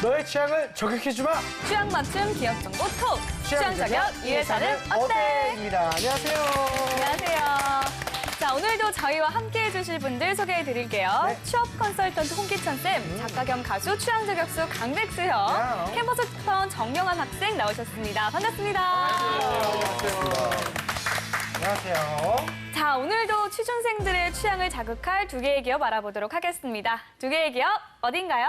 너의 취향을 저격해주마. 취향 맞춤 기억 정보 톡. 취향 저격 이 회사는 어때? 입니다. 안녕하세요. 안녕하세요. 자, 오늘도 저희와 함께 해주실 분들 소개해 드릴게요. 네. 취업 컨설턴트 홍기찬 쌤, 작가 겸 가수 취향 저격수 강백수 형, 야. 캠퍼스 특파원 정영환 학생 나오셨습니다. 반갑습니다. 안녕하세요. 자, 오늘도 취준생들의 취향을 자극할 두 개의 기업 알아보도록 하겠습니다. 두 개의 기업 어딘가요?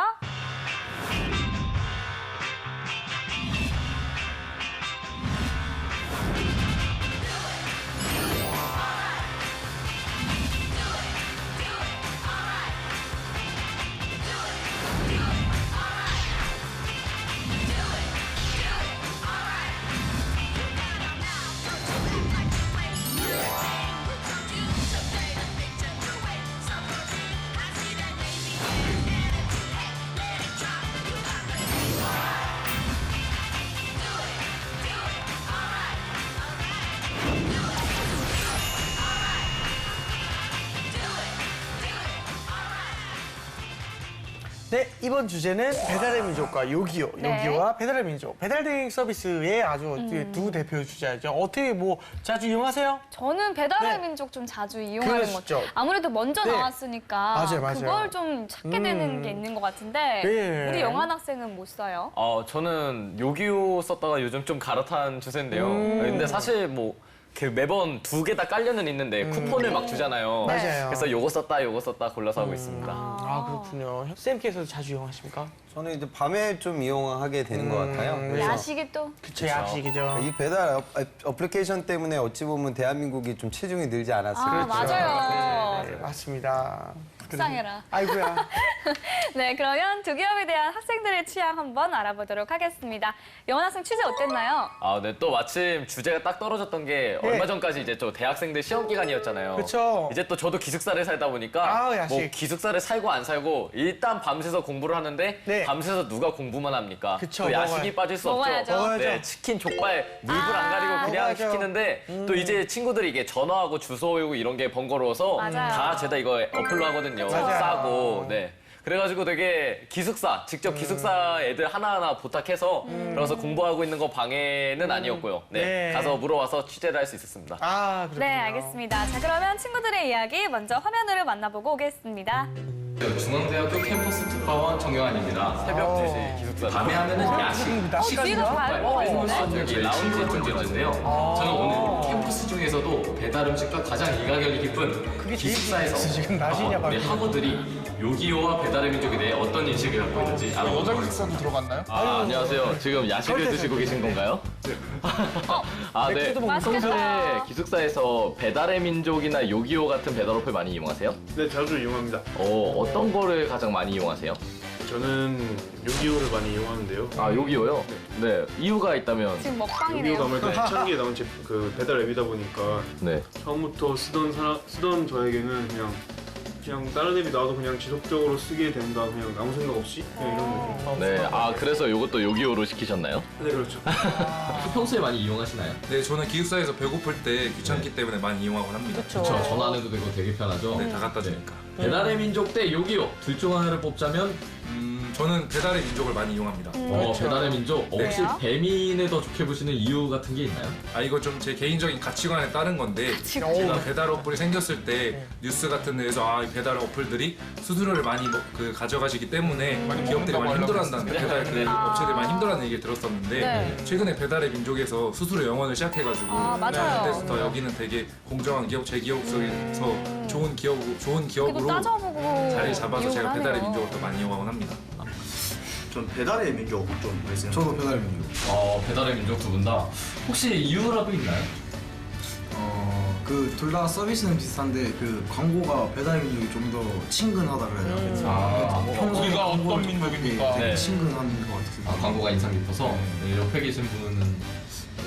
네, 이번 주제는 배달의 민족과 요기요, 네. 요기요와 배달의 민족, 배달 대행 서비스의 아주 두 대표 주자죠. 어떻게 뭐 자주 이용하세요? 저는 배달의 네. 민족 좀 자주 이용하는 것 그러시죠. 같아요. 아무래도 먼저 네. 나왔으니까 맞아요. 그걸 좀 찾게 되는 게 있는 것 같은데 네. 우리 영환 학생은 못 써요? 저는 요기요 썼다가 요즘 좀 갈아탄 추세인데요. 근데 사실 뭐 매번 두 개 다 깔려는 있는데 쿠폰을 막 주잖아요. 네. 맞아요. 그래서 요거 썼다 골라서 하고 있습니다. 아, 그렇군요. 쌤께서도 자주 이용하십니까? 저는 이제 밤에 좀 이용하게 되는 것 같아요. 그래서 야식이 또 그쵸, 야식이죠. 이 배달 어플리케이션 때문에 어찌 보면 대한민국이 좀 체중이 늘지 않았을까. 맞아요. 네, 맞습니다. 속상해라. 아이고야. 네, 그러면 두 기업에 대한 학생들의 취향 한번 알아보도록 하겠습니다. 영환 학생 취재 어땠나요? 네, 또 마침 주제가 딱 떨어졌던 게 네. 얼마 전까지 이제 저 대학생들 시험 기간이었잖아요. 그쵸. 이제 또 저도 기숙사를 살다 보니까 아, 야식. 뭐 기숙사를 살고 안 살고 일단 밤새서 공부를 하는데 네. 밤새서 누가 공부만 합니까? 그쵸, 또 야식이 먹어야- 빠질 수 먹어야죠. 없죠. 먹어야죠. 네, 치킨, 족발, 물불 안 가리고 그냥 먹어야죠. 시키는데 또 이제 친구들이 이게 전화하고 주소 외우고 이런 게 번거로워서 맞아요. 다 죄다 이거 어플로 하거든요. 맞아요. 싸고. 네. 그래가지고 되게 기숙사, 직접 기숙사 애들 하나하나 부탁해서 그래서 공부하고 있는 거 방해는 아니었고요. 네. 네. 가서 물어봐서 취재를 할 수 있었습니다. 아, 그렇군요. 네, 알겠습니다. 자, 그러면 친구들의 이야기 먼저 화면으로 만나보고 오겠습니다. 중앙대학교 캠퍼스 특파원 정영환입니다. 새벽 2시 기숙사. 밤에 하면은 야식. 뒤에가 잘 보이는데? 여기 라운지 쪽이었는데요. 저는 오늘 캠퍼스 중에서도 배달 음식과 가장 일가견이 깊은 그게 제일 기숙사에서 재밌어, 지금 낮이냐, 우리 밤이냐. 학우들이 요기요와 배달의 민족에 대해 어떤 인식을 갖고 있는지 알아보도록 하겠습니다. 들어갔나요? 안녕하세요. 지금 야식을 드시고 계신 건가요? 네. 맥주도 먹고 맛있겠다. 평소에 기숙사에서 배달의 민족이나 요기요 같은 배달 어플 많이 이용하세요? 네, 자주 이용합니다. 어떤 거를 가장 많이 이용하세요? 저는 요기요를 많이 이용하는데요. 요기요요? 네. 이유가 있다면? 지금 요기요가 먹방이네요. 아무래도 애착이 나온 그 배달 앱이다 보니까 네. 처음부터 쓰던 저에게는 그냥 다른 앱이 나와도 그냥 지속적으로 쓰게 된다. 그냥 아무 생각 없이 그냥 이런 느낌. 네. 그래서 요것도 요기요로 시키셨나요? 네, 그렇죠. 평소에 많이 이용하시나요? 네, 저는 기숙사에서 배고플 때 귀찮기 때문에 많이 이용하곤 합니다. 그렇죠. 전화해도 되고 되게 편하죠? 네, 다 갖다 주니까. 배달의 민족 대 요기요. 둘 중 하나를 뽑자면 저는 배달의 민족을 많이 이용합니다. 배달의 민족. 혹시 왜요? 배민을 더 좋게 보시는 이유 같은 게 있나요? 이거 좀 제 개인적인 가치관에 따른 건데 제가 배달 어플이 생겼을 때 뉴스 같은 데에서 이 배달 어플들이 수수료를 많이 가져가시기 때문에 기업들이 많이 힘들어한다는 배달 업체들이 많이 힘들어하는 얘기를 들었었는데 네. 최근에 배달의 민족에서 수수료 영원을 시작해가지고 맞아요. 그때부터 여기는 되게 공정한 기업, 제 기업 속에서 좋은 그리고 기업으로 따져보고 자리 잡아서 제가 이용을 배달의 하네요. 민족을 더 많이 이용하곤 합니다. 전 배달의 민족 좀 말씀. 저도 배달의 민족. 배달의 민족 두 분 다. 혹시 이유라도 있나요? 그 둘 다 서비스는 비슷한데 그 광고가 배달의 민족이 좀 더 친근하다 그래야 되나? 평소에 우리가 어떤 광고를 접할 때 민족입니까? 되게 네. 친근한 것 같아요. 광고가 인상 깊어서. 네, 옆에 계신 분은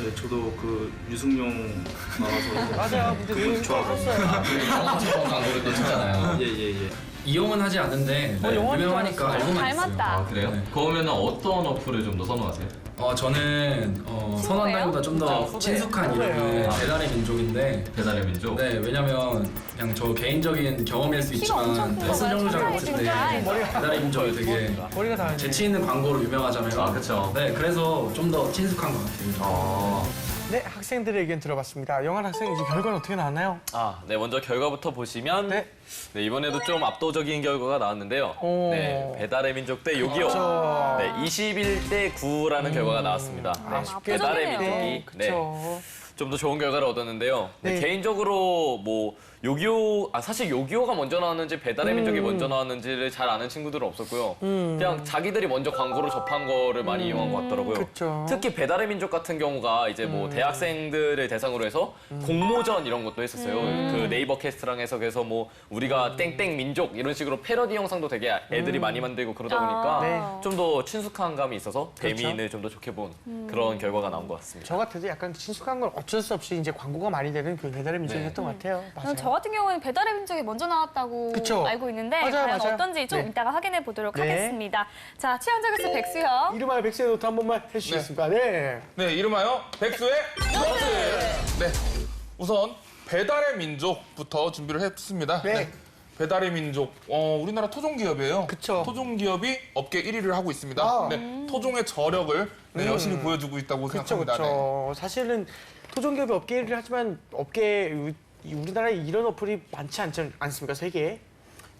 네, 저도 그 유승용 나와서 맞아요. 근데 왜 좋아하거든요. 좋아하셨어요? 광고를 또 찍잖아요. 예예예. 이용은 하지 않는데 네, 영화인 줄 유명하니까 알았어. 알고만 있어요. 닮았다. 그래요? 네. 그러면 어떤 어플을 좀 더 선호하세요? 저는 선호한다기보다 좀 더 후배예요? 친숙한 후배예요. 이름은 배달의 민족인데 배달의 민족? 네, 왜냐면 그냥 저 개인적인 경험일 수 키가 엄청 있지만 큰 버스 거가 정류장 천장이 같은데 진짜 배달의 민족이 되게 머리가 다 재치 있는 광고로 유명하잖아요. 아, 그쵸. 네, 그래서 좀 더 친숙한 것 같아요. 네, 학생들의 의견 들어봤습니다. 영환 학생 이제 결과는 어떻게 나왔나요? 네, 먼저 결과부터 보시면 네. 네, 이번에도 좀 압도적인 결과가 나왔는데요. 오. 네, 배달의 민족 대 요기요. 그렇죠. 네, 21대 9라는 결과가 나왔습니다. 네, 아쉽게도. 배달의 압도적이네요. 민족이 그렇죠. 좀 더 좋은 결과를 얻었는데요. 네, 네. 개인적으로 뭐 요기요, 사실 요기요가 먼저 나왔는지 배달의 민족이 먼저 나왔는지를 잘 아는 친구들은 없었고요. 그냥 자기들이 먼저 광고로 접한 거를 많이 이용한 것 같더라고요. 그쵸. 특히 배달의 민족 같은 경우가 이제 뭐 대학생들을 대상으로 해서 공모전 이런 것도 했었어요. 그 네이버 캐스트랑 해석해서 뭐 우리가 땡땡 민족 이런 식으로 패러디 영상도 되게 애들이 많이 만들고 그러다 보니까 네. 좀 더 친숙한 감이 있어서 그렇죠. 배민을 좀 더 좋게 본 그런 결과가 나온 것 같습니다. 저 같아도 약간 친숙한 건 어쩔 수 없이 이제 광고가 많이 되는 그 배달의 민족이었던 것 같아요. 맞아요. 저 같은 경우는 배달의 민족이 먼저 나왔다고 그쵸? 알고 있는데 맞아요, 과연 맞아요. 어떤지 좀 네. 이따가 확인해 보도록 네. 하겠습니다. 자, 취향저격수 백수요. 이름하여 백세의 노트 한 번만 해주시겠습니까? 네. 네, 이름하여 백수의 노트! 네, 우선 배달의 민족부터 준비를 했습니다. 네. 배달의 민족, 우리나라 토종기업이에요. 그쵸. 토종기업이 업계 1위를 하고 있습니다. 아. 네, 토종의 저력을 네, 여실히 보여주고 있다고 그렇죠, 생각합니다. 네. 그렇죠. 사실은 토종기업이 업계 1위를 하지만 우리나라에 이런 어플이 많지 않습니까? 세계에?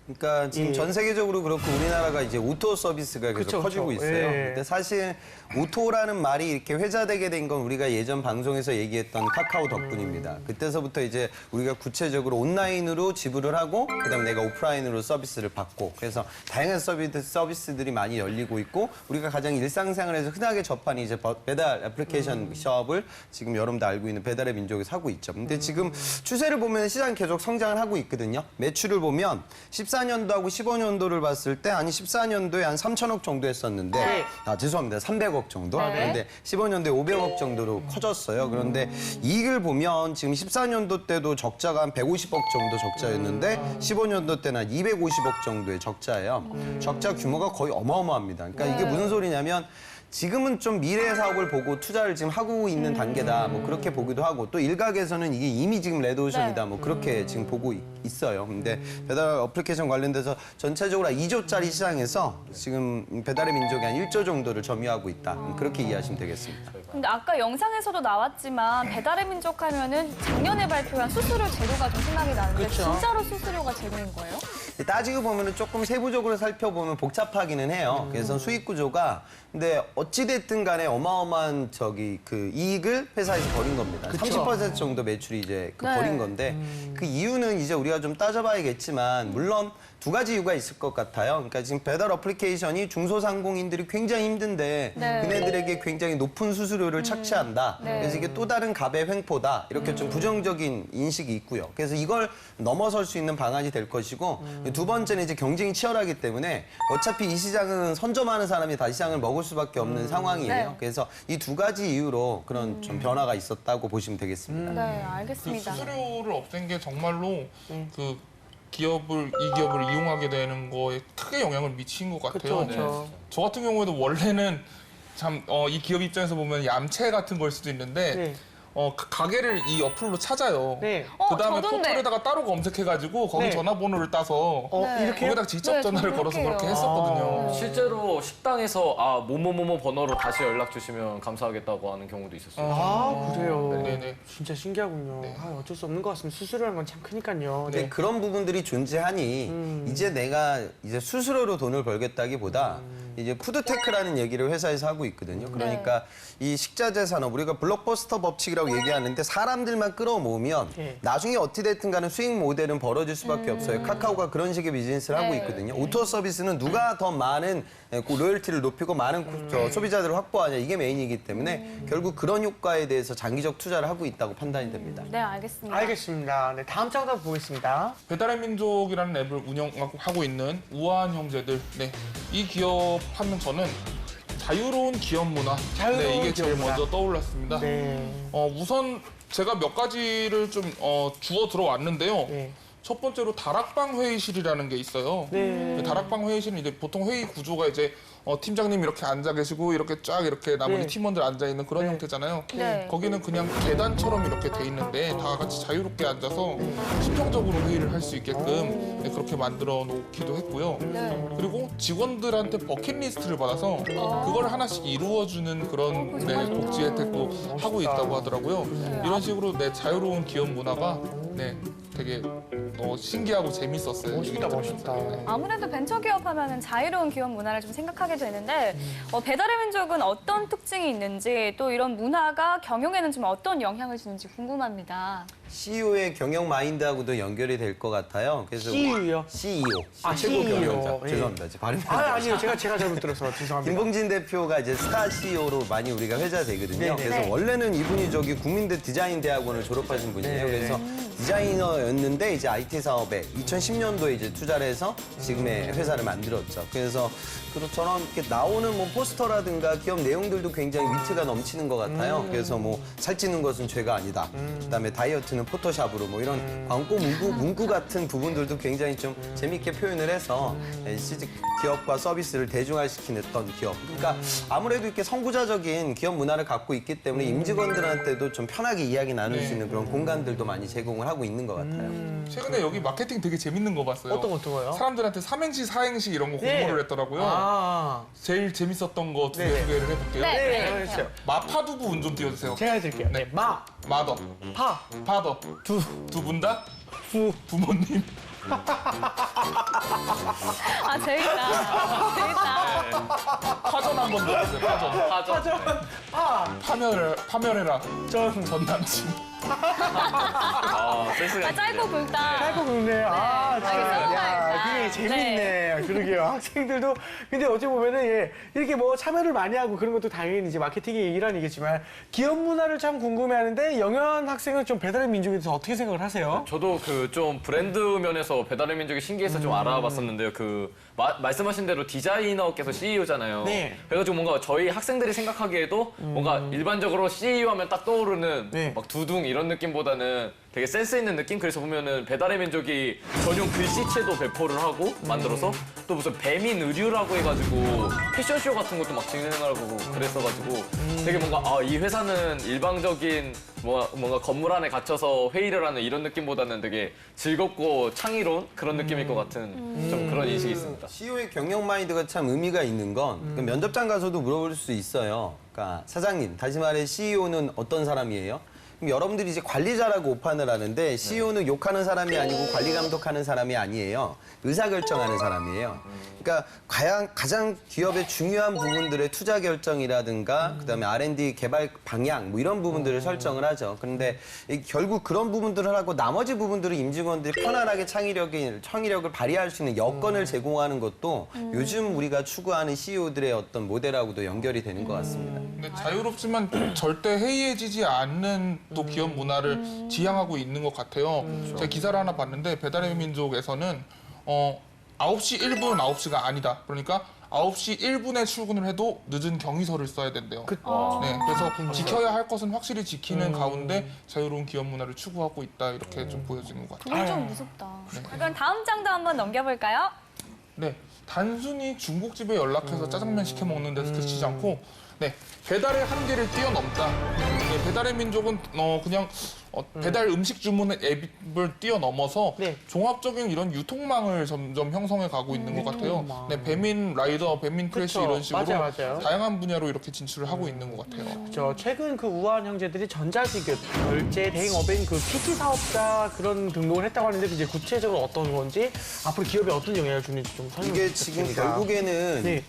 그러니까 지금 예. 전 세계적으로 그렇고 우리나라가 이제 오토 서비스가 계속 그쵸, 커지고 그쵸. 있어요. 예. 근데 사실 오토라는 말이 이렇게 회자되게 된 건 우리가 예전 방송에서 얘기했던 카카오 덕분입니다. 그때서부터 이제 우리가 구체적으로 온라인으로 지불을 하고 그다음에 내가 오프라인으로 서비스를 받고 그래서 다양한 서비스들이 많이 열리고 있고 우리가 가장 일상생활에서 흔하게 접하는 이제 배달 애플리케이션 샵을 지금 여러분도 알고 있는 배달의 민족에서 하고 있죠. 근데 지금 추세를 보면 시장이 계속 성장을 하고 있거든요. 매출을 보면 14년도하고 15년도를 봤을 때 한 14년도에 한 3천억 정도 했었는데 네. 죄송합니다. 300억 정도. 네. 그런데 15년도에 500억 정도로 커졌어요. 그런데 이익을 보면 지금 14년도 때도 적자가 한 150억 정도 적자였는데 15년도 때는 한 250억 정도의 적자예요. 적자 규모가 거의 어마어마합니다. 그러니까 이게 무슨 소리냐면 지금은 좀 미래 사업을 보고 투자를 지금 하고 있는 단계다. 뭐 그렇게 보기도 하고 또 일각에서는 이게 이미 지금 레드오션이다. 뭐 그렇게 지금 보고 있어요. 근데 배달 어플리케이션 관련돼서 전체적으로 2조짜리 시장에서 지금 배달의 민족이 한 1조 정도를 점유하고 있다. 그렇게 이해하시면 되겠습니다. 근데 아까 영상에서도 나왔지만 배달의 민족 하면은 작년에 발표한 수수료 제로가 좀 생각이 나는데 그쵸. 진짜로 수수료가 제로인 거예요? 따지고 보면은 조금 세부적으로 살펴보면 복잡하기는 해요. 그래서 수익 구조가 근데 어찌됐든 간에 어마어마한 그 이익을 회사에서 벌인 겁니다. 그쵸. 30% 정도 매출이 이제 네. 벌인 건데 그 이유는 이제 우리가 좀 따져봐야겠지만 물론 두 가지 이유가 있을 것 같아요. 그러니까 지금 배달 어플리케이션이 중소상공인들이 굉장히 힘든데 네. 그네들에게 굉장히 높은 수수료를 착취한다. 네. 그래서 이게 또 다른 갑의 횡포다. 이렇게 좀 부정적인 인식이 있고요. 그래서 이걸 넘어설 수 있는 방안이 될 것이고 두 번째는 이제 경쟁이 치열하기 때문에 어차피 이 시장은 선점하는 사람이 다시 시장을 먹을 수밖에 없는 상황이에요. 네. 그래서 이 두 가지 이유로 그런 좀 변화가 있었다고 보시면 되겠습니다. 네, 그 알겠습니다. 수수료를 없앤 게 정말로 그 이 기업을 이용하게 되는 거에 크게 영향을 미친 것 같아요. 그쵸, 그쵸. 저 같은 경우에도 원래는 참 이 기업 입장에서 보면 얌체 같은 걸 수도 있는데 네. 가게를 이 어플로 찾아요. 네. 그다음에 저던데. 포털에다가 따로 검색해가지고 거기 네. 전화번호를 따서 네. 이렇게요? 거기다가 직접 네, 전화를 저도 걸어서 그렇게 그렇게 해요. 했었거든요. 실제로 식당에서 뭐뭐뭐뭐 번호로 다시 연락 주시면 감사하겠다고 하는 경우도 있었어요. 아, 그래요? 네네. 진짜 신기하군요. 어쩔 수 없는 것 같습니다. 수수료라는 건 참 크니까요. 근데 네. 그런 부분들이 존재하니 이제 내가 이제 수수료로 돈을 벌겠다기보다 이제 푸드테크라는 얘기를 회사에서 하고 있거든요. 그러니까 이 식자재 산업 우리가 블록버스터 법칙이라고 얘기하는데 사람들만 끌어모으면 네. 나중에 어찌됐든 간에 수익 모델은 벌어질 수밖에 없어요. 카카오가 그런 식의 비즈니스를 하고 있거든요. 오토 서비스는 누가 더 많은 로열티를 높이고 많은 소비자들을 확보하냐 이게 메인이기 때문에 결국 그런 효과에 대해서 장기적 투자를 하고 있다고 판단이 됩니다. 네, 알겠습니다. 알겠습니다. 네, 다음 장도 한번 보겠습니다. 배달의 민족이라는 앱을 운영하고 있는 우아한 형제들. 네. 이 기업 하면 저는 자유로운 기업 문화. 자유로운 네, 이게 제일 기업 문화. 먼저 떠올랐습니다. 네. 우선 제가 몇 가지를 좀 주워 들어왔는데요. 네. 첫 번째로 다락방 회의실이라는 게 있어요. 네. 다락방 회의실은 이제 보통 회의 구조가 이제 팀장님 이렇게 앉아 계시고 이렇게 쫙 이렇게 나머지 네. 팀원들 앉아 있는 그런 형태잖아요. 네. 거기는 그냥 계단처럼 이렇게 돼 있는데 다 같이 자유롭게 앉아서 심평적으로 회의를 할 수 있게끔 네, 그렇게 만들어 놓기도 했고요. 그리고 직원들한테 버킷리스트를 받아서 그걸 하나씩 이루어주는 그런 네, 복지 혜택도 하고 있다고 하더라고요. 이런 식으로 네, 자유로운 기업 문화가 네, 되게 신기하고 재밌었어요. 멋있다, 멋있다. 아무래도 벤처기업 하면은 자유로운 기업 문화를 좀 생각하게 되는데 배달의 민족은 어떤 특징이 있는지 또 이런 문화가 경영에는 좀 어떤 영향을 주는지 궁금합니다. CEO의 경영 마인드하고도 연결이 될 것 같아요. 그래서 CEO요? CEO. 아, 최고 CEO. 경영자. 예. 죄송합니다. 제 발음이 아니요. 제가 잘못 들어서 죄송합니다. 김봉진 대표가 이제 스타 CEO로 많이 우리가 회자되거든요. 네네. 그래서 네. 원래는 이분이 저기 국민대 디자인 대학원을 졸업하신 분이에요. 네네. 그래서 디자이너였는데 이제 IT 사업에 2010년도에 이제 투자를 해서 지금의 회사를 만들었죠. 그래서 그처럼 이렇게 나오는 뭐 포스터라든가 기업 내용들도 굉장히 위트가 넘치는 것 같아요. 그래서 뭐 살찌는 것은 죄가 아니다. 그다음에 다이어트는 포토샵으로 뭐 이런 광고 문구 같은 부분들도 굉장히 좀 재밌게 표현을 해서 기업과 서비스를 대중화시키는 어떤 기업. 그러니까 아무래도 이렇게 선구자적인 기업 문화를 갖고 있기 때문에 임직원들한테도 좀 편하게 이야기 나눌 수 있는 그런 공간들도 많이 제공을 하고 있는 것 같아요. 최근에 여기 마케팅 되게 재밌는 거 봤어요. 어떤 거요? 사람들한테 삼행시, 사행시 이런 거 네. 공모를 했더라고요. 제일 재밌었던 거 두 개를 해볼게요. 네. 해주세요. 마파두부 운 좀 띄워주세요. 제가 해드릴게요. 네. 마더, 파, 파더, 두 분 다 부모님. 아 재밌다. 재밌다. 파전 한 번 더 해주세요. 파전. 파멸해라. 전 남친. 센스가 짧고 굵다. 짧고 굵네. 써먹어야겠다. 야, 그게 재밌네. 그러게요. 학생들도 근데 어찌 보면은 예, 이렇게 뭐 참여를 많이 하고 그런 것도 당연히 이제 마케팅의 일환이겠지만 기업 문화를 참 궁금해하는데 영현 학생은 좀 배달의 민족에 대해서 어떻게 생각을 하세요? 저도 그 좀 브랜드 면에서 배달의 민족이 신기해서 좀 알아봤었는데요. 그 말씀하신 대로 디자이너께서 CEO잖아요. 네. 그래가지고 뭔가 저희 학생들이 생각하기에도 뭔가 일반적으로 CEO 하면 딱 떠오르는 네. 막 두둥 이런 느낌보다는 되게 센스 있는 느낌? 그래서 보면은 배달의 민족이 전용 글씨체도 배포를 하고 만들어서 또 무슨 배민 의류라고 해가지고 패션쇼 같은 것도 막 진행하고 그랬어가지고 되게 뭔가 이 회사는 일방적인 뭔가 건물 안에 갇혀서 회의를 하는 이런 느낌보다는 되게 즐겁고 창의로운 그런 느낌일 것 같은 좀 그런 인식이 있습니다. CEO의 경영 마인드가 참 의미가 있는 건 그 면접장 가서도 물어볼 수 있어요. 그러니까 사장님, 다시 말해 CEO는 어떤 사람이에요? 그럼 여러분들이 이제 관리자라고 오판을 하는데 CEO는 욕하는 사람이 아니고 관리 감독하는 사람이 아니에요. 의사결정하는 사람이에요. 그러니까 가장 기업의 중요한 부분들의 투자 결정이라든가 그다음에 R&D 개발 방향 뭐 이런 부분들을 설정을 하죠. 그런데 결국 그런 부분들을 하고 나머지 부분들을 임직원들이 편안하게 창의력을 발휘할 수 있는 여건을 제공하는 것도 요즘 우리가 추구하는 CEO들의 어떤 모델하고도 연결이 되는 것 같습니다. 근데 자유롭지만 절대 해이해지지 않는 또 기업 문화를 지향하고 있는 것 같아요. 제가 기사를 하나 봤는데 배달의 민족에서는 9시 1분 9시가 아니다. 그러니까 9시 1분에 출근을 해도 늦은 경위서를 써야 된대요. 네, 그래서 지켜야 할 것은 확실히 지키는 가운데 자유로운 기업 문화를 추구하고 있다. 이렇게 좀 보여지는 것 같아요. 그건 좀 무섭다. 그럼 다음 장도 한번 넘겨볼까요? 네, 단순히 중국집에 연락해서 짜장면 시켜 먹는 데서 그치지 않고 네, 배달의 한계를 뛰어넘다. 네, 배달의 민족은 그냥 배달 음식 주문의 앱을 뛰어넘어서 네. 종합적인 이런 유통망을 점점 형성해 가고 있는 것 같아요. 네, 배민 라이더, 배민 크래시 그쵸. 이런 식으로 맞아요. 다양한 분야로 이렇게 진출을 하고 있는 것 같아요. 최근 그 우한 형제들이 전자지급, 결제, 대행업인 그 PT 사업자 그런 등록을 했다고 하는데 이제 구체적으로 어떤 건지 앞으로 기업에 어떤 영향을 주는지 좀 설명 이게 부탁드립니다. 지금 결국에는 네.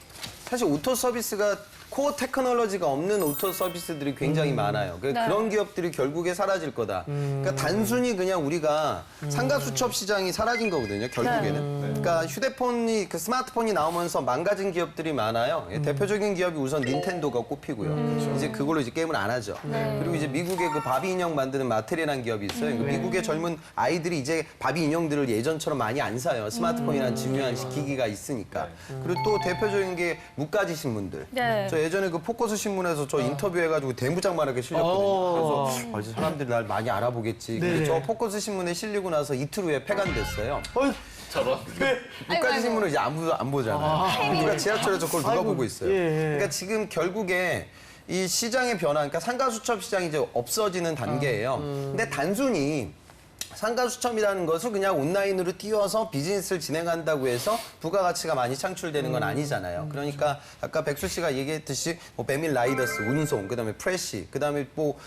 사실 오토 서비스가 코어 테크놀로지가 없는 오토 서비스들이 굉장히 많아요. 네. 그런 기업들이 결국에 사라질 거다. 그러니까 단순히 그냥 우리가 상가 수첩 시장이 사라진 거거든요. 결국에는. 그러니까 휴대폰이 스마트폰이 나오면서 망가진 기업들이 많아요. 대표적인 기업이 우선 닌텐도가 꼽히고요. 이제 그걸로 이제 게임을 안 하죠. 그리고 이제 미국의 그 바비 인형 만드는 마테리라는 기업이 있어요. 미국의 젊은 아이들이 이제 바비 인형들을 예전처럼 많이 안 사요. 스마트폰이라는 중요한 기기가 있으니까. 그리고 또 대표적인 게 무가지 신문들. 네. 저 예전에 그 포커스 신문에서 저 인터뷰해가지고 대문짝만하게 실렸거든요. 그래서 이제 사람들이 날 많이 알아보겠지. 근데 네네. 저 포커스 신문에 실리고 나서 이틀 후에 폐간됐어요. 저런. 국가지 신문을 이제 아무도 안 보잖아요. 누가 지하철에서 그걸 누가 아이고, 보고 있어요. 예. 그러니까 지금 결국에 이 시장의 변화, 그러니까 상가수첩 시장이 이제 없어지는 단계예요. 근데 단순히 상가수첩이라는 것을 그냥 온라인으로 띄워서 비즈니스를 진행한다고 해서 부가가치가 많이 창출되는 건 아니잖아요. 그러니까 아까 백수 씨가 얘기했듯이 뭐 배밀 라이더스, 운송, 그다음에 프레시, 그다음에 뭐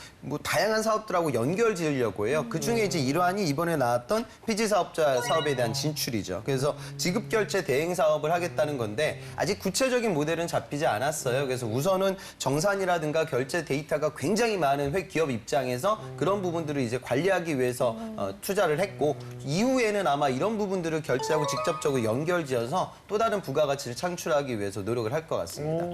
다양한 사업들하고 연결 지으려고 해요. 그중에 이제 일환이 이번에 나왔던 피지 사업자 사업에 대한 진출이죠. 그래서 지급 결제 대행 사업을 하겠다는 건데 아직 구체적인 모델은 잡히지 않았어요. 그래서 우선은 정산이라든가 결제 데이터가 굉장히 많은 기업 입장에서 그런 부분들을 이제 관리하기 위해서 투자를 했고 이후에는 아마 이런 부분들을 결제하고 직접적으로 연결지어서 또 다른 부가가치를 창출하기 위해서 노력을 할 것 같습니다.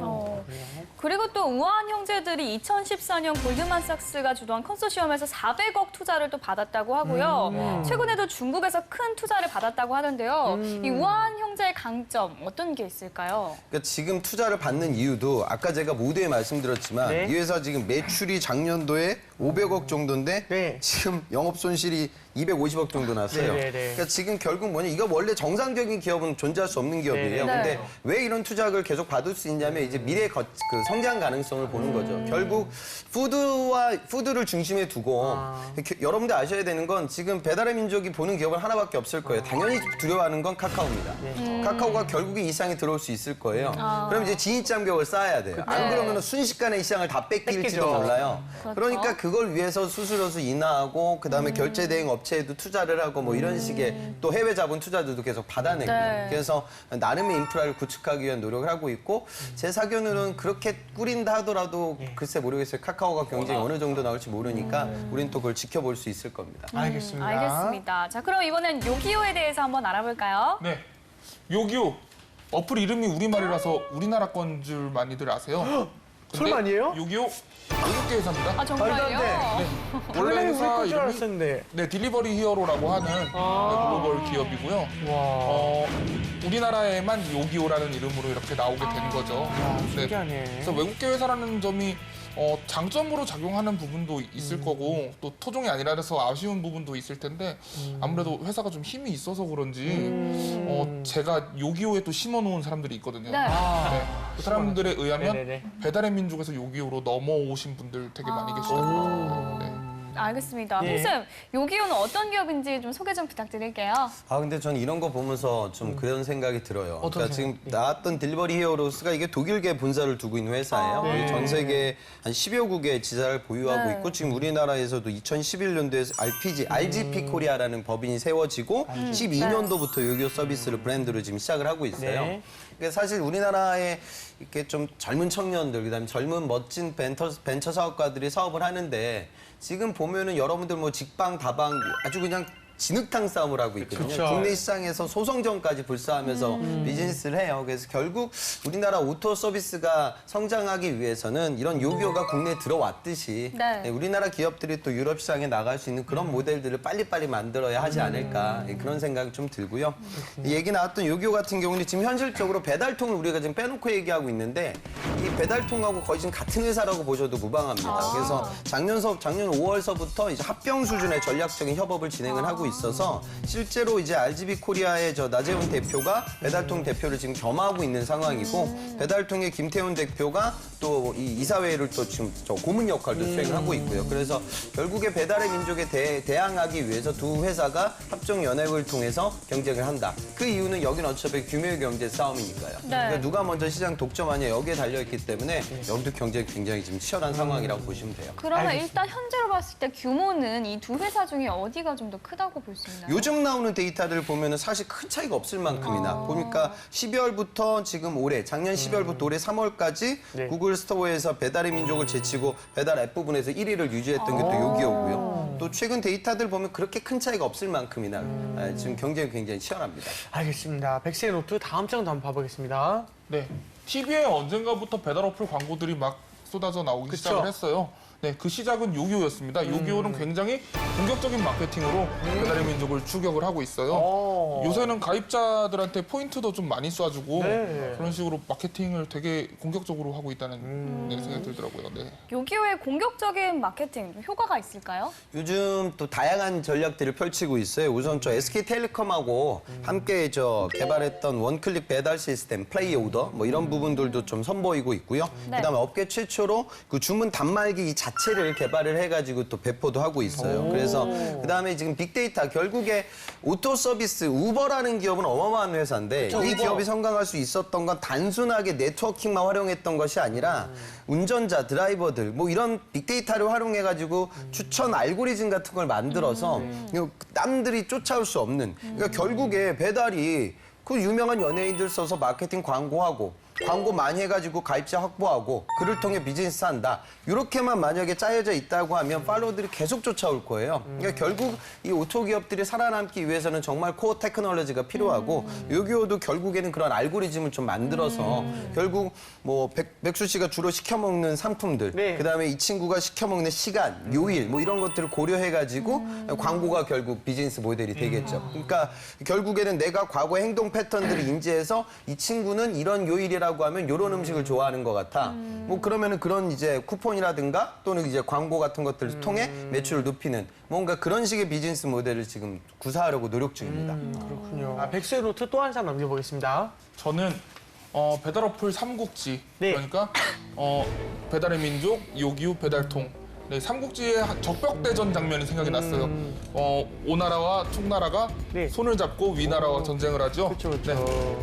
그리고 또 우한 형제들이 2014년 골드만삭스가 주도한 컨소시엄에서 400억 투자를 또 받았다고 하고요. 최근에도 중국에서 큰 투자를 받았다고 하는데요. 이 우한 형제의 강점 어떤 게 있을까요? 그러니까 지금 투자를 받는 이유도 아까 제가 모두에 말씀드렸지만 네. 이 회사 지금 매출이 작년도에 500억 정도인데 네. 지금 영업 손실이 250억 정도 났어요. 네네네. 그러니까 지금 결국 뭐냐 이거 원래 정상적인 기업은 존재할 수 없는 기업이에요. 네. 근데 왜 이런 투자를 계속 받을 수 있냐면 이제 미래 그 성장 가능성을 보는 거죠. 결국 푸드를 중심에 두고 여러분들 아셔야 되는 건 지금 배달의 민족이 보는 기업은 하나밖에 없을 거예요. 당연히 두려워하는 건 카카오입니다. 카카오가 결국에 이 시장에 들어올 수 있을 거예요. 그럼 이제 진입장벽을 쌓아야 돼요. 안 그러면 순식간에 이 시장을 다 뺏길지도 뺏기죠. 몰라요. 그렇죠. 그러니까 그걸 위해서 수수료수 인하하고 그다음에 결제 대행 업체에도 투자를 하고 뭐 이런 식의 또 해외 자본 투자들도 계속 받아내고 네. 그래서 나름의 인프라를 구축하기 위한 노력을 하고 있고 제 사견으로는 그렇게 꾸린다 하더라도 글쎄 모르겠어요. 카카오가 경쟁이 어느 정도 나올지 모르니까 우리는 또 그걸 지켜볼 수 있을 겁니다. 알겠습니다. 알겠습니다. 자, 그럼 이번엔 요기요에 대해서 한번 알아볼까요? 네. 요기요. 어플 이름이 우리말이라서 우리나라 건 줄 많이들 아세요? 근데 설마 아니에요? 요기요 한국계 회사입니다. 아, 말도 안 정말요? 돼. 원래 당연히 우리 회사 건줄 이름이 알았었는데. 네, 딜리버리 히어로라고 하는 글로벌 기업이고요. 와. 우리나라에만 요기요라는 이름으로 이렇게 나오게 된 거죠. 신기하네. 그래서 외국계 회사라는 점이 장점으로 작용하는 부분도 있을 거고 또 토종이 아니라서 아쉬운 부분도 있을 텐데 아무래도 회사가 좀 힘이 있어서 그런지 제가 요기요에 또 심어놓은 사람들이 있거든요. 네. 그 사람들에 의하면 네네네. 배달의 민족에서 요기요로 넘어오신 분들 되게 많이 계시더라고요. 네. 알겠습니다. 예. 홍쌤, 요기요는 어떤 기업인지 좀 소개 좀 부탁드릴게요. 아 근데 전 이런 거 보면서 좀 그런 생각이 들어요. 어떤 그러니까 지금 생각? 나왔던 딜리버리 히어로스가 이게 독일계 본사를 두고 있는 회사예요. 네. 전 세계 한 10여 국의 지사를 보유하고 네. 있고 지금 우리나라에서도 2011년도에 RGP 코리아라는 법인이 세워지고 12년도부터 요기요 서비스를 브랜드로 지금 시작을 하고 있어요. 네. 그러니까 사실 우리나라에 이렇게 좀 젊은 청년들, 그다음에 젊은 멋진 벤처 사업가들이 사업을 하는데 지금 보면은 여러분들 뭐 직방, 다방 아주 그냥 진흙탕 싸움을 하고 있거든요. 그쵸. 국내 시장에서 소송전까지 불사하면서 비즈니스를 해요. 그래서 결국 우리나라 오토 서비스가 성장하기 위해서는 이런 요기요가 국내에 들어왔듯이 네. 우리나라 기업들이 또 유럽 시장에 나갈 수 있는 그런 모델들을 빨리빨리 만들어야 하지 않을까 그런 생각이 좀 들고요. 이 얘기 나왔던 요기요 같은 경우는 지금 현실적으로 배달통을 우리가 지금 빼놓고 얘기하고 있는데 이 배달통하고 거의 지금 같은 회사라고 보셔도 무방합니다. 그래서 작년 5월서부터 이제 합병 수준의 전략적인 협업을 진행을 하고 있어서 실제로 이제 RGB 코리아의 저 나재훈 대표가 배달통 대표를 지금 겸하고 있는 상황이고 배달통의 김태훈 대표가 또 이 이사회를 또 지금 저 고문 역할도 수행을 하고 있고요. 그래서 결국에 배달의 민족에 대항하기 위해서 두 회사가 합종 연합을 통해서 경쟁을 한다. 그 이유는 여기는 어차피 규모의 경제 싸움이니까요. 그러니까 누가 먼저 시장 독점하냐 여기에 달려 있기 때문에 여기도 경쟁이 굉장히 지금 치열한 상황이라고 보시면 돼요. 그러면 일단 현재로 봤을 때 규모는 이 두 회사 중에 어디가 좀 더 크다고 볼 수 있나요? 요즘 나오는 데이터를 보면은 사실 큰 차이가 없을 만큼이나 보니까 12월부터 지금 올해 작년 12월부터 올해 3월까지 네. 구글 스토어에서 배달의 민족을 제치고 배달 앱 부분에서 1위를 유지했던 게 또 요기요고요. 또 최근 데이터들 보면 그렇게 큰 차이가 없을 만큼이나 지금 경쟁이 굉장히 치열합니다. 알겠습니다. 백세의 노트 다음 장도 한번 봐보겠습니다. 네. TV에 언젠가부터 배달 어플 광고들이 막 쏟아져 나오기 그쵸. 시작을 했어요. 네, 그 시작은 요기요였습니다. 요기요는 굉장히 공격적인 마케팅으로 배달의 민족을 추격을 하고 있어요. 요새는 가입자들한테 포인트도 좀 많이 쏴주고 네. 그런 식으로 마케팅을 되게 공격적으로 하고 있다는 네, 생각이 들더라고요. 네. 요기요의 공격적인 마케팅 좀 효과가 있을까요? 요즘 또 다양한 전략들을 펼치고 있어요. 우선 저 SK텔레콤하고 함께 저 개발했던 원클릭 배달 시스템, 플레이 오더 뭐 이런 부분들도 좀 선보이고 있고요. 네. 그다음에 업계 최초로 그 주문 단말기 자체를 개발을 해가지고 또 배포도 하고 있어요. 그래서 그다음에 지금 빅데이터 결국에 오토 서비스 우버라는 기업은 어마어마한 회사인데 이 기업이 성장할 수 있었던 건 단순하게 네트워킹만 활용했던 것이 아니라 운전자, 드라이버들 뭐 이런 빅데이터를 활용해가지고 추천 알고리즘 같은 걸 만들어서 남들이 쫓아올 수 없는 그러니까 결국에 배달이 그 유명한 연예인들 써서 마케팅 광고하고 광고 많이 해가지고 가입자 확보하고 그를 통해 비즈니스 한다. 이렇게만 만약에 짜여져 있다고 하면 팔로워들이 계속 쫓아올 거예요. 그러니까 결국 이 오토 기업들이 살아남기 위해서는 정말 코어 테크놀로지가 필요하고 요기요도 결국에는 그런 알고리즘을 좀 만들어서 결국 뭐 백수 씨가 주로 시켜 먹는 상품들, 네. 그다음에 이 친구가 시켜 먹는 시간, 요일 뭐 이런 것들을 고려해가지고 광고가 결국 비즈니스 모델이 되겠죠. 그러니까 결국에는 내가 과거의 행동 패턴들을 인지해서 이 친구는 이런 요일이라 고 하면 이런 음식을 좋아하는 것 같아. 뭐 그러면은 그런 이제 쿠폰이라든가 또는 이제 광고 같은 것들을 통해 매출을 높이는 뭔가 그런 식의 비즈니스 모델을 지금 구사하려고 노력 중입니다. 그렇군요. 백수의 노트 또 한 사람 남겨보겠습니다. 저는 배달 어플 삼국지 네. 그러니까 배달의 민족, 요기요, 배달통 네, 삼국지의 적벽대전 장면이 생각이 났어요. 오나라와 총나라가 네. 손을 잡고 위나라와 전쟁을 하죠. 그쵸, 그쵸.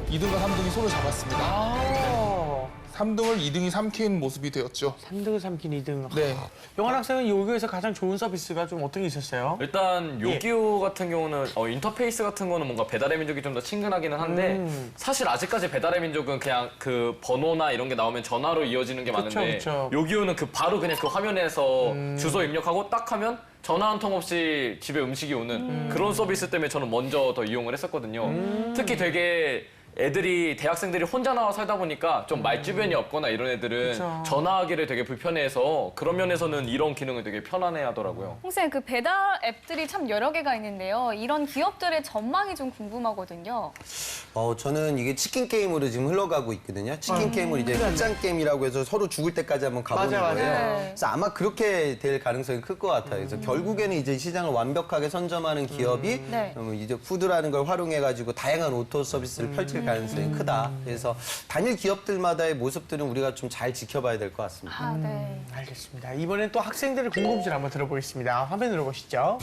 네, 2등과 3등이 손을 잡았습니다. 아, 3등을 2등이 삼킨 모습이 되었죠. 3등을 삼킨 2등. 네. 영환 학생은 요기요에서 가장 좋은 서비스가 좀 어떤 게 있었어요? 일단 요기요 같은 경우는 인터페이스 같은 거는 뭔가 배달의 민족이 좀 더 친근하기는 한데 사실 아직까지 배달의 민족은 그냥 그 번호나 이런 게 나오면 전화로 이어지는 게 많은데 그쵸. 요기요는 그 바로 그냥 그 화면에서 주소 입력하고 딱 하면 전화 한 통 없이 집에 음식이 오는 그런 서비스 때문에 저는 먼저 더 이용을 했었거든요. 특히 되게 애들이 대학생들이 혼자 나와 살다 보니까 좀 말주변이 없거나 이런 애들은 그쵸. 전화하기를 되게 불편해해서 그런 면에서는 이런 기능을 되게 편안해하더라고요. 홍쌤, 그 배달 앱들이 참 여러 개가 있는데요. 이런 기업들의 전망이 좀 궁금하거든요. 저는 이게 치킨 게임으로 지금 흘러가고 있거든요. 치킨 게임을 이제 확장 게임이라고 해서 서로 죽을 때까지 한번 가보는 맞아요. 거예요. 네. 그래서 아마 그렇게 될 가능성이 클 것 같아요. 그래서 결국에는 이제 시장을 완벽하게 선점하는 기업이 네. 이제 푸드라는 걸 활용해가지고 다양한 오토 서비스를 펼칠 가능성이 크다. 그래서 단일 기업들마다의 모습들은 우리가 좀 잘 지켜봐야 될 것 같습니다. 아, 네. 알겠습니다. 이번엔 또 학생들의 궁금증 한번 들어보겠습니다. 화면으로 보시죠.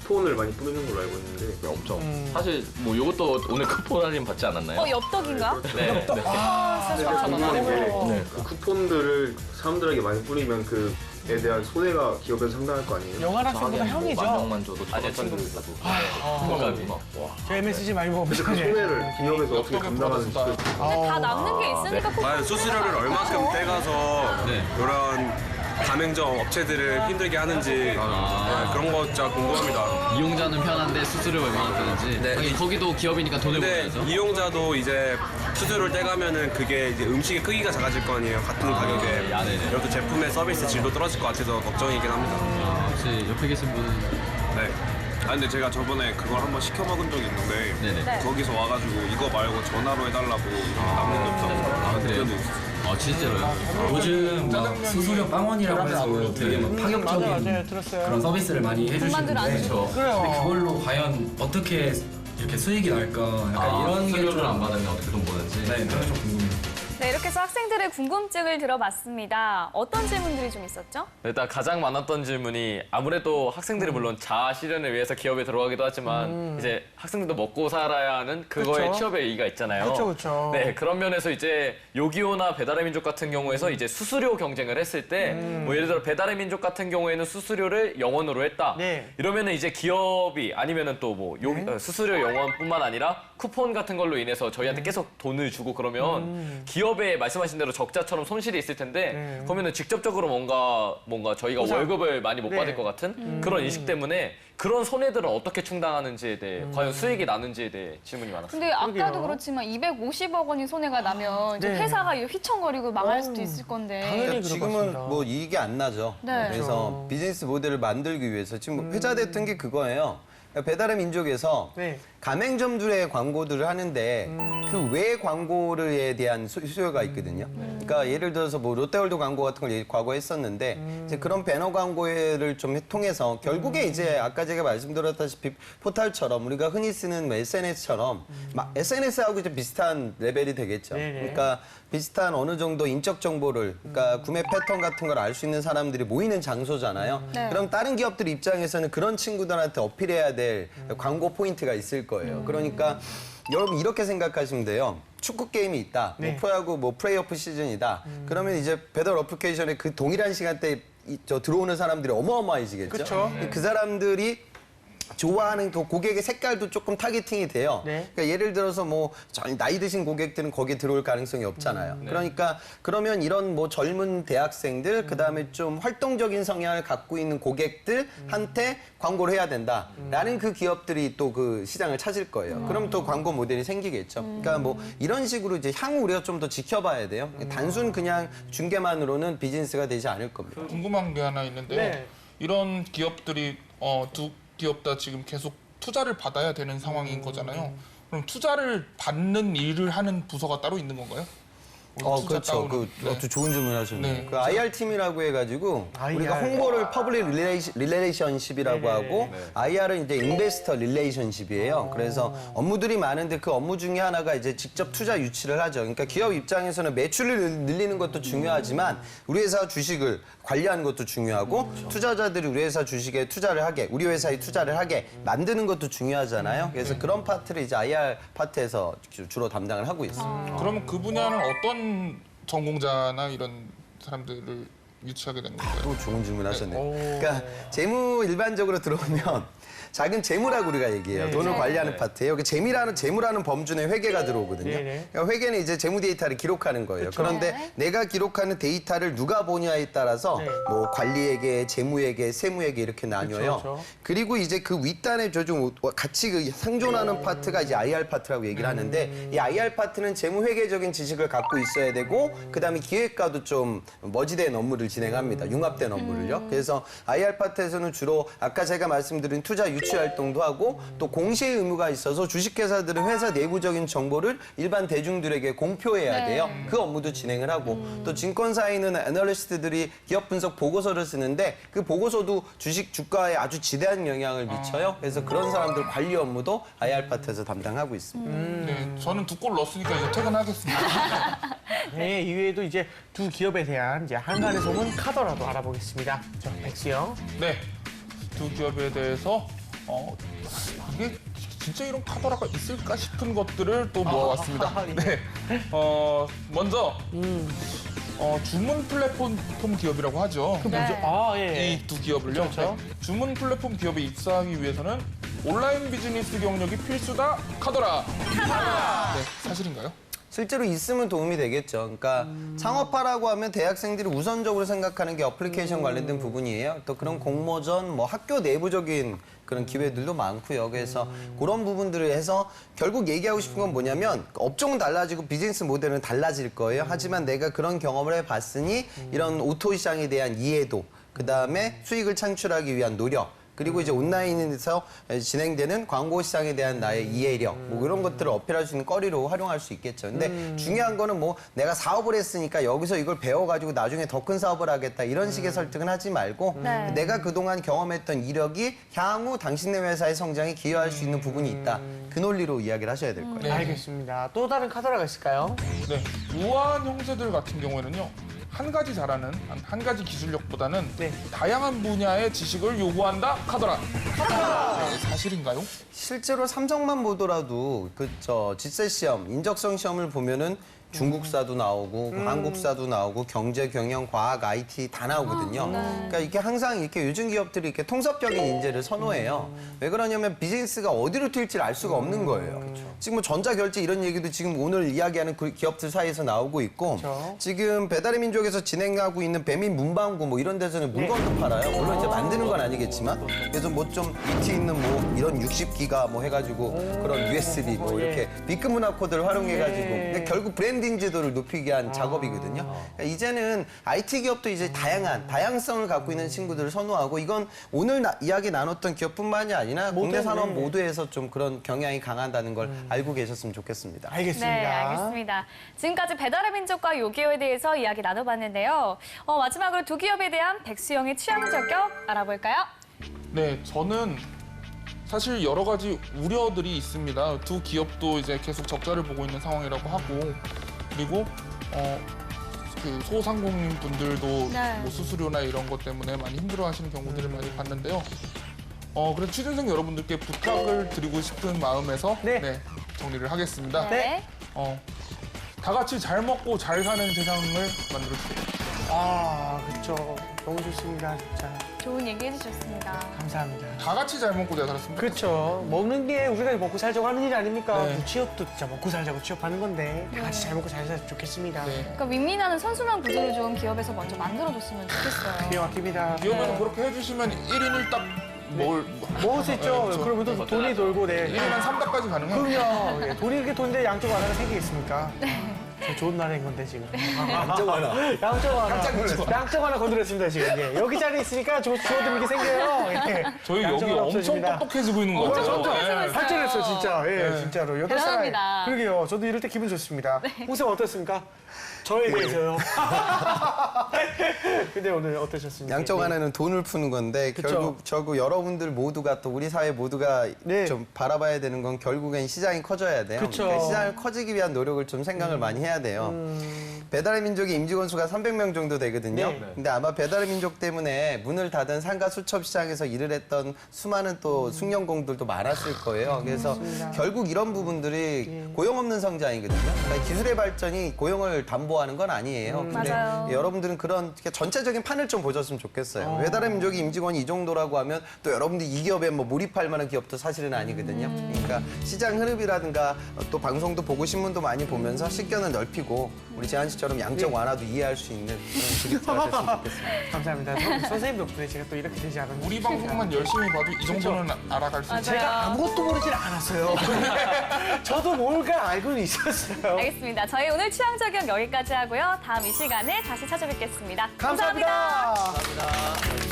폰을 많이 뿌리는 걸로 알고 있는데 엄청. 사실 뭐 이것도 오늘 쿠폰 할인 받지 않았나요? 엽떡인가? 네. 궁금한 게 그 쿠폰들을 사람들에게 많이 뿌리면 그에 대한 손해가 기업에서 상당할 거 아니에요? 영환 학생보다 형이죠. 만명만 줘도 아니요 친구들 줘도. 공감이 막 와. 저 MSG 많이 먹으면 그 손해를 기업에서 어떻게 감당하는지 받았다. 근데 다 남는 게 있으니까 꼭 과연 수수료를 얼마큼 떼가서 이런 가맹점 업체들을 힘들게 하는지 그런 거 진짜 궁금합니다. 이용자는 편한데 수수료 얼마나 뜨는지. 네. 거기도 기업이니까 돈을 근데 벌어야죠. 이용자도 이제 수수료를 떼가면은 그게 이제 음식의 크기가 작아질 거 아니에요. 같은 가격에. 네네. 이것도 제품의 서비스 질도 떨어질 것 같아서 걱정이긴 합니다. 혹시 옆에 계신 분은 네. 아 근데 제가 저번에 그걸 한번 시켜 먹은 적이 있는데 네네. 네. 거기서 와가지고 이거 말고 전화로 해달라고 남는 게 없다고 그래요? 느껴도 있어요. 진짜로요? 요즘 막 수수료 빵원이라고 해서 되게 막 파격적인 맞아요. 들었어요. 그런 서비스를 많이 돈만들 안 해주시는데 주고. 그래요. 근데 그걸로 과연 어떻게 이렇게 수익이 날까 약간 이런 게 수수료를 좀 안 받으면 어떻게 돈 버는지. 네, 그런 게 좀 궁금해요. 네, 이렇게 해서 학생들의 궁금증을 들어봤습니다. 어떤 질문들이 좀 있었죠? 일단 가장 많았던 질문이 아무래도 학생들이 물론 자아 실현을 위해서 기업에 들어가기도 하지만 이제 학생들도 먹고 살아야 하는 그거에 그쵸. 취업의 의의가 있잖아요. 그쵸, 그쵸. 네, 그런 면에서 이제 요기요나 배달의 민족 같은 경우에서 이제 수수료 경쟁을 했을 때 뭐 예를 들어 배달의 민족 같은 경우에는 수수료를 0원으로 했다. 네. 이러면은 이제 기업이 아니면은 또 뭐 수수료 0원뿐만 아니라 쿠폰 같은 걸로 인해서 저희한테 계속 돈을 주고 그러면 기업에 말씀하신 대로 적자처럼 손실이 있을 텐데 그러면은 직접적으로 뭔가 저희가 보상. 월급을 많이 못 네. 받을 것 같은 그런 인식 때문에 그런 손해들은 어떻게 충당하는지에 대해 과연 수익이 나는지에 대해 질문이 많았어요. 근데 아까도 그러게요. 그렇지만 250억 원이 손해가 나면 이제 네. 회사가 휘청거리고 망할 수도 있을 건데. 당연히 그러니까 그럴 것 지금은 같습니다. 뭐 이익이 안 나죠. 네. 그래서 비즈니스 모델을 만들기 위해서 지금 회자됐던 게 그거예요. 그러니까 배달의 민족에서 네. 가맹점들의 광고들을 하는데 그 외 광고에 대한 수요가 있거든요. 그러니까 예를 들어서 뭐 롯데월드 광고 같은 걸 과거에 했었는데 이제 그런 배너 광고를 좀 통해서 결국에 이제 아까 제가 말씀드렸다시피 포탈처럼 우리가 흔히 쓰는 뭐 SNS처럼 SNS하고 이제 비슷한 레벨이 되겠죠. 네네. 그러니까 비슷한 어느 정도 인적 정보를 그러니까 구매 패턴 같은 걸 알 수 있는 사람들이 모이는 장소잖아요. 네. 그럼 다른 기업들 입장에서는 그런 친구들한테 어필해야 될 광고 포인트가 있을 거예요. 그러니까 여러분 이렇게 생각하시면 돼요. 축구 게임이 있다. 네. 뭐 프로야구 뭐 플레이오프 시즌이다. 그러면 이제 배달 어플리케이션에 그 동일한 시간대에 들어오는 사람들이 어마어마해지겠죠. 그쵸. 그 사람들이 좋아하는 그 고객의 색깔도 조금 타겟팅이 돼요. 네. 그러니까 예를 들어서 뭐 나이 드신 고객들은 거기에 들어올 가능성이 없잖아요. 그러니까 그러면 이런 뭐 젊은 대학생들 그다음에 좀 활동적인 성향을 갖고 있는 고객들한테 광고를 해야 된다라는 그 기업들이 또 그 시장을 찾을 거예요. 그럼 또 광고 모델이 생기겠죠. 그러니까 뭐 이런 식으로 이제 향후 우리가 좀 더 지켜봐야 돼요. 단순 그냥 중개만으로는 비즈니스가 되지 않을 겁니다. 궁금한 게 하나 있는데요. 네. 이런 기업들이 두 기업 다 지금 계속 투자를 받아야 되는 상황인 거잖아요. 그럼 투자를 받는 일을 하는 부서가 따로 있는 건가요? 투자 그렇죠. 따오는. 아주 좋은 질문 하셨네요. 네. 그 IR 팀이라고 해가지고 IR. 우리가 홍보를 퍼블릭 릴레이션십이라고 네네. 하고 IR은 이제 인베스터 릴레이션십이에요. 그래서 업무들이 많은데 그 업무 중에 하나가 이제 직접 투자 유치를 하죠. 그러니까 기업 입장에서는 매출을 늘리는 것도 중요하지만 우리 회사 주식을 관리하는 것도 중요하고 투자자들이 우리 회사 주식에 투자를 하게, 우리 회사에 투자를 하게 만드는 것도 중요하잖아요. 그래서 그런 파트를 이제 IR 파트에서 주로 담당을 하고 있습니다. 그러면 그 분야는 어떤 전공자나 이런 사람들을 유치하게 되는 건가요? 또 좋은 질문 하셨네요. 그러니까 재무 일반적으로 들어오면 작은 재무라고 우리가 얘기해요. 돈을 관리하는 파트예요. 그 재무라는 범주 내 회계가 들어오거든요. 네네. 그러니까 회계는 이제 재무 데이터를 기록하는 거예요. 그런데 내가 기록하는 데이터를 누가 보냐에 따라서 뭐 관리회계, 재무회계, 세무회계 이렇게 나뉘어요. 그쵸. 그리고 이제 그 윗단에 좀 같이 그 상존하는 파트가 이제 IR 파트라고 얘기를 하는데 이 IR 파트는 재무 회계적인 지식을 갖고 있어야 되고 그다음에 기획과도 좀 머지된 업무를 진행합니다. 융합된 업무를요. 그래서 IR 파트에서는 주로 아까 제가 말씀드린 투자 유치 활동도 하고 또 공시의 의무가 있어서 주식회사들은 회사 내부적인 정보를 일반 대중들에게 공표해야 돼요. 그 업무도 진행을 하고 또 증권사에 있는 애널리스트들이 기업 분석 보고서를 쓰는데 그 보고서도 주식 주가에 아주 지대한 영향을 미쳐요. 그래서 그런 사람들 관리 업무도 IR 파트에서 담당하고 있습니다. 네, 저는 두 골 넣었으니까 이제 퇴근하겠습니다. 네, 이외에도 이제 두 기업에 대한 이제 한간의 소문 카더라도 알아보겠습니다. 자, 백수영. 네, 두 기업에 대해서 이게 진짜 이런 카더라가 있을까 싶은 것들을 또 모아왔습니다. 예. 네, 먼저 주문 플랫폼 기업이라고 하죠. 그 뭐죠? 아, 예. 이 두 기업을요. 그렇죠. 네. 주문 플랫폼 기업에 입사하기 위해서는 온라인 비즈니스 경력이 필수다. 카더라. 네, 사실인가요? 실제로 있으면 도움이 되겠죠. 그러니까 창업하라고 하면 대학생들이 우선적으로 생각하는 게 어플리케이션 관련된 부분이에요. 또 그런 공모전, 뭐 학교 내부적인 그런 기회들도 많고요. 그래서 그런 부분들을 해서 결국 얘기하고 싶은 건 뭐냐면 업종은 달라지고 비즈니스 모델은 달라질 거예요. 하지만 내가 그런 경험을 해봤으니 이런 오토 시장에 대한 이해도, 그다음에 수익을 창출하기 위한 노력, 그리고 이제 온라인에서 진행되는 광고 시장에 대한 나의 이해력, 뭐 이런 것들을 어필할 수 있는 거리로 활용할 수 있겠죠. 근데 중요한 거는 뭐 내가 사업을 했으니까 여기서 이걸 배워가지고 나중에 더 큰 사업을 하겠다 이런 식의 설득은 하지 말고 내가 그동안 경험했던 이력이 향후 당신네 회사의 성장에 기여할 수 있는 부분이 있다. 그 논리로 이야기를 하셔야 될 거예요. 네, 알겠습니다. 또 다른 카더라가 있을까요? 네, 우아한 형제들 같은 경우에는요. 한 가지 잘하는 한 가지 기술력보다는 다양한 분야의 지식을 요구한다. 카더라. 네, 사실인가요? 실제로 삼성만 보더라도 그 지세 시험, 인적성 시험을 보면은 중국사도 나오고 한국사도 나오고 경제, 경영, 과학, IT 다 나오거든요. 그러니까 이게 항상 이렇게 요즘 기업들이 이렇게 통섭적인 인재를 선호해요. 왜 그러냐면 비즈니스가 어디로 튈지 알 수가 없는 거예요. 지금 뭐 전자결제 이런 얘기도 지금 오늘 이야기하는 그 기업들 사이에서 나오고 있고 지금 배달의 민족에서 진행하고 있는 배민 문방구 뭐 이런 데서는 물건도 팔아요. 물론 이제 만드는 건 아니겠지만 그래서 뭐 좀 밑에 있는 뭐 이런 60기가 뭐 해가지고 그런 USB 뭐 이렇게 B급 문화 코드를 활용해가지고 근데 결국 브랜딩 지도를 높이기 위한 작업이거든요. 그러니까 이제는 IT 기업도 이제 다양성을 갖고 있는 친구들을 선호하고 이건 오늘 이야기 나눴던 기업뿐만이 아니라 국내 산업 모두에서 좀 그런 경향이 강하다는 걸 알고 계셨으면 좋겠습니다. 알겠습니다. 네, 알겠습니다. 지금까지 배달의 민족과 요기요에 대해서 이야기 나눠봤는데요. 마지막으로 두 기업에 대한 백수영의 취향 저격 알아볼까요? 네, 저는 사실 여러 가지 우려들이 있습니다. 두 기업도 이제 계속 적자를 보고 있는 상황이라고 하고 그리고 그 소상공인 분들도 뭐 수수료나 이런 것 때문에 많이 힘들어하시는 경우들을 많이 봤는데요. 그래서 취준생 여러분들께 부탁을 드리고 싶은 마음에서 정리를 하겠습니다. 네. 다 같이 잘 먹고 잘 사는 세상을 만들어주세요. 그렇죠. 너무 좋습니다, 진짜. 좋은 얘기 해주셨습니다. 감사합니다. 다 같이 잘 먹고 잘 살았습니다. 그렇죠. 먹는 게 우리가 먹고 살자고 하는 일 아닙니까? 네. 취업도 진짜 먹고 살자고 취업하는 건데 다 같이 잘 먹고 잘 살았으면 좋겠습니다. 그러니까 윈윈하는 선순환 구조를 좀 기업에서 먼저 만들어줬으면 좋겠어요. 기가 막힙니다. 기업에서 그렇게 해주시면 1인을 딱 먹을 수 있죠. 그렇죠. 그러면 또 돈이 돌고 1인 한 3달까지 가능해요. 그럼요. 예, 돈이 이렇게 돈인데 양쪽 하나가 세 개 있습니까? 저 좋은 나라인 건데 지금. 양쪽 하나. 양쪽 하나. 깜짝 놀랐어요. 양쪽 하나 건드렸습니다 지금. 예. 여기 자리 있으니까 주워드는 게 생겨요. 예. 저희 양쪽 여기 하나 엄청 없어집니다. 똑똑해지고 있는 것 같아요. 엄청 똑똑해지고 발전했어 진짜. 예, 진짜로. 8살. 대단합니다. 그러게요. 저도 이럴 때 기분 좋습니다. 홍쌤 어떻습니까? 저에 대해서요. 근데 오늘 어떠셨습니까? 양쪽 하나는 돈을 푸는 건데 그쵸. 결국 여러분들 모두가 또 우리 사회 모두가 좀 바라봐야 되는 건 결국엔 시장이 커져야 돼요. 그쵸. 그러니까 시장을 커지기 위한 노력을 좀 생각을 많이 해야 돼요. 배달의 민족의 임직원 수가 300명 정도 되거든요. 근데 아마 배달의 민족 때문에 문을 닫은 상가 수첩 시장에서 일을 했던 수많은 또 숙련공들도 많았을 거예요. 그래서 결국 이런 부분들이 고용 없는 성장이거든요. 그러니까 기술의 발전이 고용을 담보하는 건 아니에요. 근데 맞아요. 여러분들은 그런 전체적인 판을 좀 보셨으면 좋겠어요. 배달의 민족의 임직원이 이 정도라고 하면 또 여러분들이 이 기업에 뭐 몰입할 만한 기업도 사실은 아니거든요. 그러니까 시장 흐름이라든가 또 방송도 보고 신문도 많이 보면서 식견을 넓히고 우리 재한 씨처럼 양적 완화도 이해할 수 있는 그런 기립자가 됐으면 좋겠습니다. 감사합니다. 선생님 덕분에 제가 또 이렇게 되지 않았는데. 우리 방송만 열심히 봐도 이 정도는 알아갈 수 있어요. 제가 아무것도 모르진 않았어요. 저도 뭔가 알고는 있었어요. 알겠습니다. 저희 오늘 취향 저격 여기까지 하고요. 다음 이 시간에 다시 찾아뵙겠습니다. 감사합니다. 감사합니다.